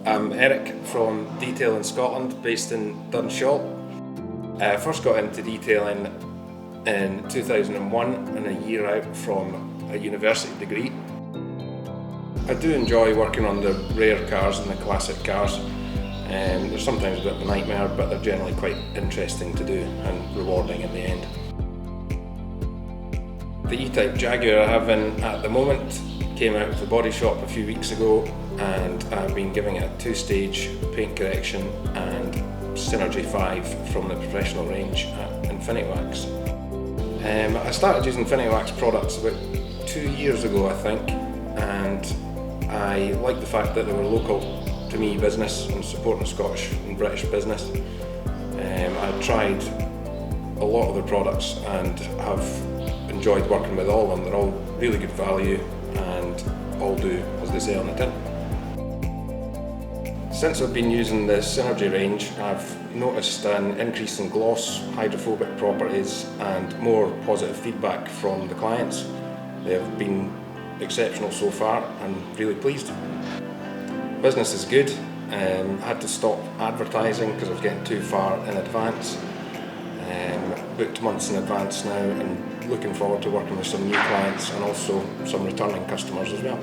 I'm Eric from Detail in Scotland, based in Dunshaw. I first got into detailing in 2001 and a year out from a university degree. I do enjoy working on the rare cars and the classic cars. They're sometimes a bit of a nightmare, but they're generally quite interesting to do and rewarding in the end. The E-Type Jaguar I have in at the moment came out of the body shop a few weeks ago, and I've been giving it a 2-stage paint correction and Synergy 5 from the professional range at Infiniwax. I started using Infiniwax products about 2 years ago, I think, and I liked the fact that they were local to me business and supporting Scottish and British business. I've tried a lot of the products and have enjoyed working with all of them. They're all really good value and all do as they say on the tin. Since I've been using the Synergy range, I've noticed an increase in gloss, hydrophobic properties and more positive feedback from the clients. They have been exceptional so far and really pleased. Business is good. I had to stop advertising because I was getting too far in advance. Booked months in advance now and looking forward to working with some new clients and also some returning customers as well.